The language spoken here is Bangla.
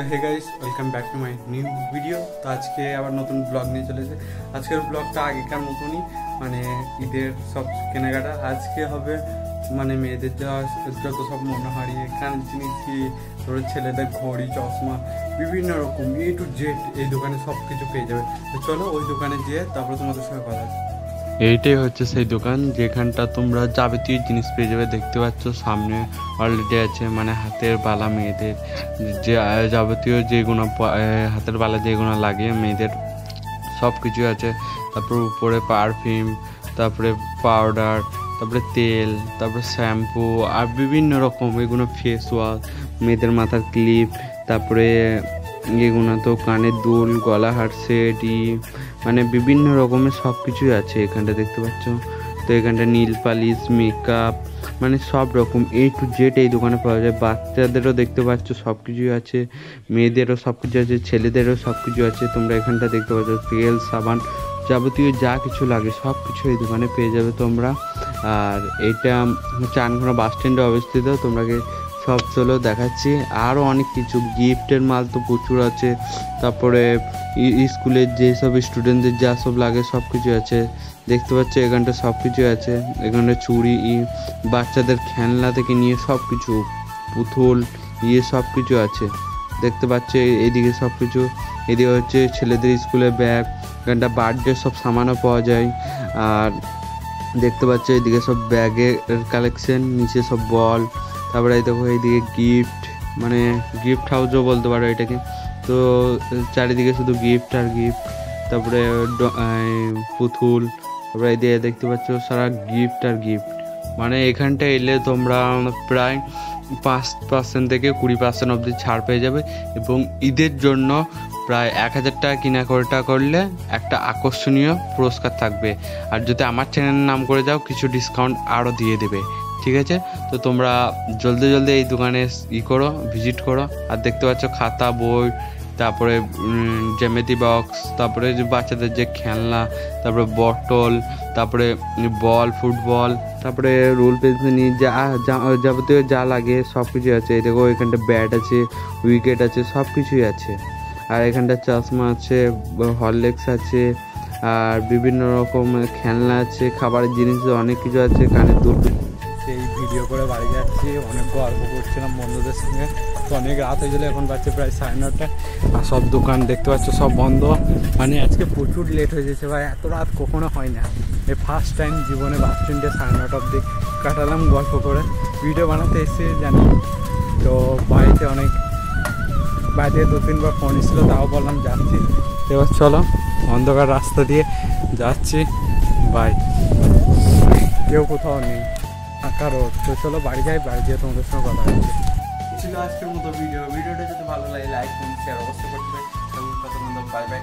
Hey guys, welcome back to my new video. তো আজকে আবার নতুন ব্লগ নিয়ে চলেছে। আজকের ব্লগটা আগেকার মতনই, মানে ঈদের সব কেনাকাটা আজকে হবে। মানে মেয়েদের যত সব মনোহারি কানের জিনিস কি, ধরো ছেলেদের ঘড়ি, চশমা, বিভিন্ন রকম টু জেড এই দোকানে সব কিছু পেয়ে যাবে। তো চলো ওই দোকানে যেয়ে তারপরে তোমাদের সঙ্গে কথা হবে। এইটাই হচ্ছে সেই দোকান যেখানটা তোমরা যাবতীয় জিনিস পেয়ে যাবে। দেখতে পাচ্ছ সামনে অলরেডি আছে, মানে হাতের বালা মেয়েদের যে যাবতীয় যেগুলো হাতের বালা যেগুলো লাগে মেয়েদের সব কিছু আছে। তারপর উপরে পারফিউম, তারপরে পাউডার, তারপরে তেল, তারপরে শ্যাম্পু আর বিভিন্ন রকম এগুলো ফেস ওয়াশ, মেয়েদের মাথার ক্লিপ, তারপরে এগুলো তো কানের দুল, গলাহার সেট, মানে বিভিন্ন রকমের সব কিছুই আছে এখানটা দেখতে পাচ্ছ। তো এখানটা নীল পালিশ, মেকআপ, মানে সব রকম টু জেড এই দোকানে পাওয়া যায়। বাচ্চাদেরও দেখতে পাচ্ছ সব কিছুই আছে, মেয়েদেরও সব কিছু আছে, ছেলেদেরও সব কিছু আছে। তোমরা এখানটা দেখতে পাচ্ছ তেল, সাবান, যাবতীয় যা কিছু লাগে সব কিছু এই দোকানে পেয়ে যাবে তোমরা। আর এটা চানখানা বাস স্ট্যান্ডে অবস্থিত। তোমরাকে সব চলো দেখাচ্ছি। আরও অনেক কিছু গিফটের মাল তো প্রচুর আছে। তারপরে স্কুলের যেসব স্টুডেন্টদের যা সব লাগে সব কিছু আছে দেখতে পাচ্ছ। এখানটা সব কিছু আছে, এখানে চুড়ি, বাচ্চাদের খেলনা থেকে নিয়ে সব কিছু, পুতুল, সব কিছু আছে দেখতে পাচ্ছ। এইদিকে সব কিছু, এদিকে হচ্ছে ছেলেদের স্কুলের ব্যাগ, এখানটা বার্থডে সব সামানও পাওয়া যায়। আর দেখতে পাচ্ছ এইদিকে সব ব্যাগের কালেকশন, নিচে সব বল। তারপরে এই দেখো এইদিকে গিফট, মানে গিফট হাউসও বলতে পারো এটাকে। তো চারিদিকে শুধু গিফট আর গিফট, তারপরে পুতুল, তারপরে এইদিকে দেখতে পাচ্ছ সারা গিফট আর গিফট। মানে এখানটা এলে তোমরা প্রায় 5% থেকে 20% অবধি ছাড় পেয়ে যাবে। এবং ঈদের জন্য প্রায় 1000 টাকা কেনাকাটা করলে একটা আকর্ষণীয় পুরস্কার থাকবে। আর যদি আমার চ্যানেলের নাম করে যাও কিছু ডিসকাউন্ট আরও দিয়ে দেবে, ঠিক আছে? তো তোমরা জলদি জলদি এই দোকানে করো, ভিজিট করো। আর দেখতে পাচ্ছ খাতা, বই, তারপরে জ্যামিতি বক্স, তারপরে যে বাচ্চাদের যে খেলনা, তারপরে বটল, তারপরে বল, ফুটবল, তারপরে রুল পেন্সিল, যাবতীয় যা লাগে সব কিছু আছে। এই দেখো এখানটা ব্যাট আছে, উইকেট আছে, সব কিছুই আছে। আর এখানটা চশমা আছে, হরলিক্স আছে, আর বিভিন্ন রকম খেলনা আছে, খাবারের জিনিস অনেক কিছু আছে, কানের দুল। সেই ভিডিও করে বাড়ি যাচ্ছি, অনেক গল্প করছিলাম বন্ধুদের সঙ্গে। তো অনেক রাত হয়ে গেলে, এখন বাচ্চা প্রায় 9:30। আর সব দোকান দেখতে পাচ্ছ সব বন্ধ। মানে আজকে প্রচুর লেট হয়ে গেছে ভাই, এত রাত কখনো হয় না। এই ফার্স্ট টাইম জীবনে বাস স্ট্যান্ডে 9:30 অবধি কাটালাম গল্প করে। ভিডিও বানাতে এসে জানি তো বাড়িতে বাইরে 2-3বার ফোন এসেছিলো, তাও বললাম যাচ্ছি। এবার চলো অন্ধকার রাস্তা দিয়ে যাচ্ছি, বাই। কেউ কোথাও নেই, ফাঁকা রোড। তো চলো বাড়ি যাই, বাড়ি গিয়ে তোমাদের সঙ্গে কথা হচ্ছে। ছিল আজকের মতো ভিডিওটা যদি ভালো লাগে লাইক, কমেন্ট, শেয়ার অবশ্যই করতে হবে। Bye bye.